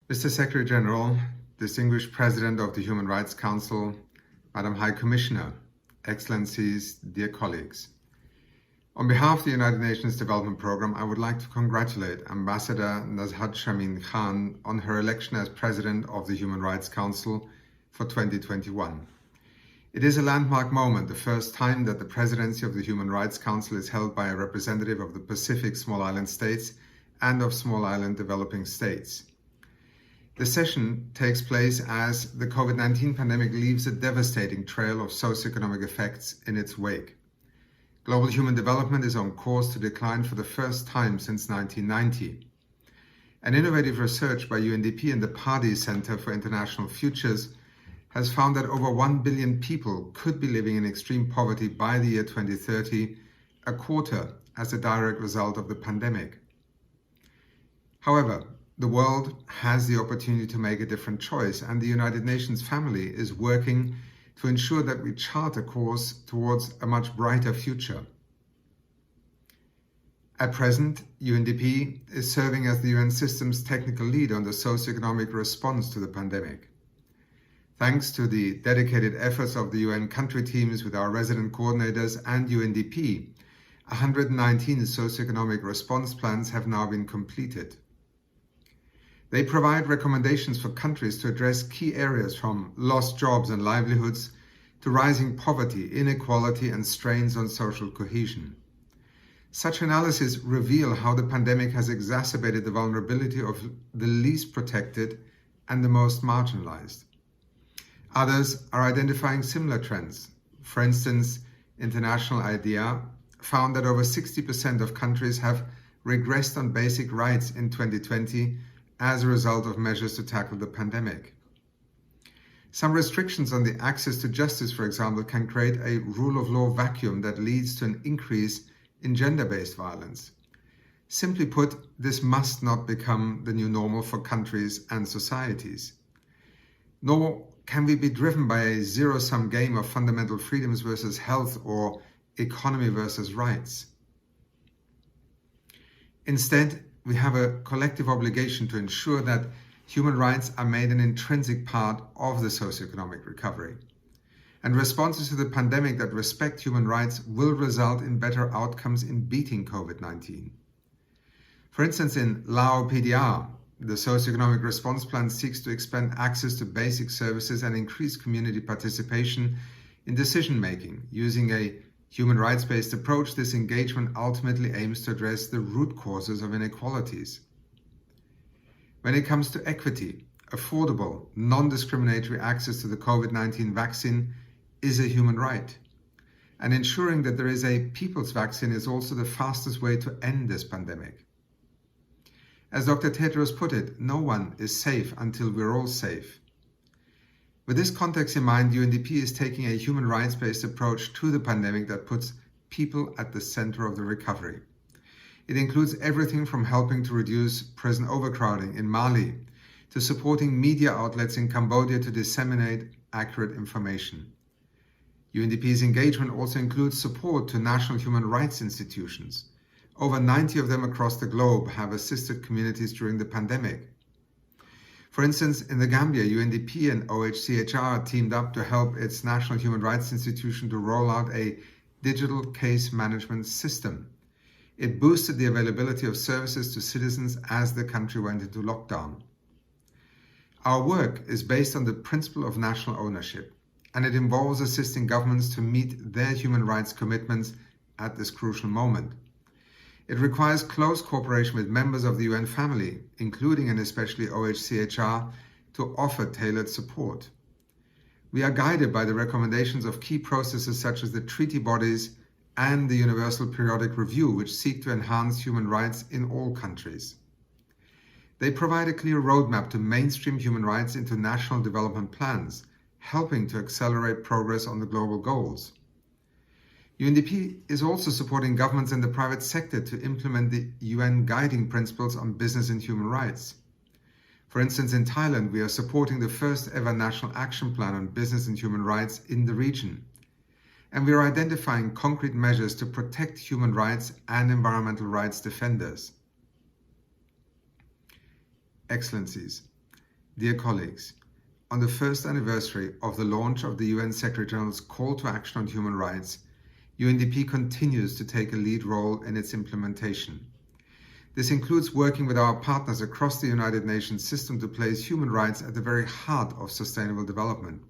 Mr. Secretary General, distinguished President of the Human Rights Council, Madam High Commissioner, Excellencies, dear colleagues. On behalf of the United Nations Development Programme, I would like to congratulate Ambassador Nazhat Shamin Khan on her election as President of the Human Rights Council for 2021. It is a landmark moment, the first time that the presidency of the Human Rights Council is held by a representative of the Pacific Small Island States and of Small Island Developing States. The session takes place as the COVID-19 pandemic leaves a devastating trail of socio-economic effects in its wake. Global human development is on course to decline for the first time since 1990. An innovative research by UNDP and the Pardee Center for International Futures has found that over 1 billion people could be living in extreme poverty by the year 2030, a quarter as a direct result of the pandemic. However, the world has the opportunity to make a different choice, and the United Nations family is working to ensure that we chart a course towards a much brighter future. At present, UNDP is serving as the UN system's technical lead on the socio-economic response to the pandemic. Thanks to the dedicated efforts of the UN country teams with our resident coordinators and UNDP, 119 socio-economic response plans have now been completed. They provide recommendations for countries to address key areas from lost jobs and livelihoods to rising poverty, inequality, and strains on social cohesion. Such analyses reveal how the pandemic has exacerbated the vulnerability of the least protected and the most marginalized. Others are identifying similar trends. For instance, International IDEA found that over 60% of countries have regressed on basic rights in 2020 as a result of measures to tackle the pandemic. Some restrictions on the access to justice, for example, can create a rule of law vacuum that leads to an increase in gender-based violence. Simply put, this must not become the new normal for countries and societies. Nor can we be driven by a zero-sum game of fundamental freedoms versus health or economy versus rights. Instead, we have a collective obligation to ensure that human rights are made an intrinsic part of the socio-economic recovery. And responses to the pandemic that respect human rights will result in better outcomes in beating COVID-19. For instance, in Lao PDR, the socio-economic response plan seeks to expand access to basic services and increase community participation in decision-making. Using a human rights-based approach, this engagement ultimately aims to address the root causes of inequalities. When it comes to equity, affordable, non-discriminatory access to the COVID-19 vaccine is a human right. And ensuring that there is a people's vaccine is also the fastest way to end this pandemic. As Dr. Tedros put it, no one is safe until we're all safe. With this context in mind, UNDP is taking a human rights-based approach to the pandemic that puts people at the center of the recovery. It includes everything from helping to reduce prison overcrowding in Mali to supporting media outlets in Cambodia to disseminate accurate information. UNDP's engagement also includes support to national human rights institutions. Over 90 of them across the globe have assisted communities during the pandemic. For instance, in the Gambia, UNDP and OHCHR teamed up to help its National Human Rights Institution to roll out a digital case management system. It boosted the availability of services to citizens as the country went into lockdown. Our work is based on the principle of national ownership, and it involves assisting governments to meet their human rights commitments at this crucial moment. It requires close cooperation with members of the UN family, including and especially OHCHR, to offer tailored support. We are guided by the recommendations of key processes such as the treaty bodies and the Universal Periodic Review, which seek to enhance human rights in all countries. They provide a clear roadmap to mainstream human rights into national development plans, helping to accelerate progress on the global goals. UNDP is also supporting governments and the private sector to implement the UN guiding principles on business and human rights. For instance, in Thailand, we are supporting the first ever national action plan on business and human rights in the region. And we are identifying concrete measures to protect human rights and environmental rights defenders. Excellencies, Dear colleagues, on the first anniversary of the launch of the UN Secretary-General's Call to Action on Human Rights, UNDP continues to take a lead role in its implementation. This includes working with our partners across the United Nations system to place human rights at the very heart of sustainable development.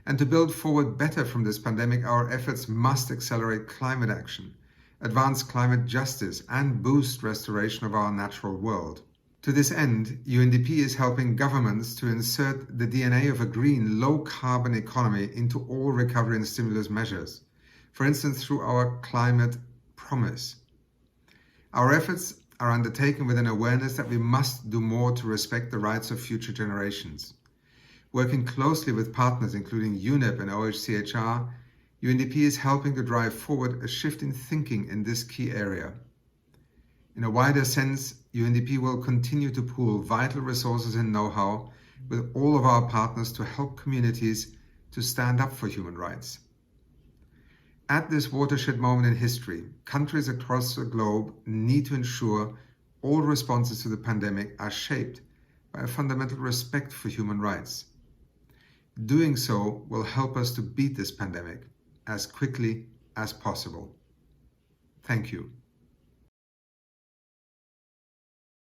And to build forward better from this pandemic, our efforts must accelerate climate action, advance climate justice, and boost restoration of our natural world. To this end, UNDP is helping governments to insert the DNA of a green, low-carbon economy into all recovery and stimulus measures, for instance through our Climate Promise. Our efforts are undertaken with an awareness that we must do more to respect the rights of future generations. Working closely with partners including UNEP and OHCHR, UNDP is helping to drive forward a shift in thinking in this key area. In a wider sense, UNDP will continue to pool vital resources and know-how with all of our partners to help communities to stand up for human rights. At this watershed moment in history, countries across the globe need to ensure all responses to the pandemic are shaped by a fundamental respect for human rights. Doing so will help us to beat this pandemic as quickly as possible. Thank you.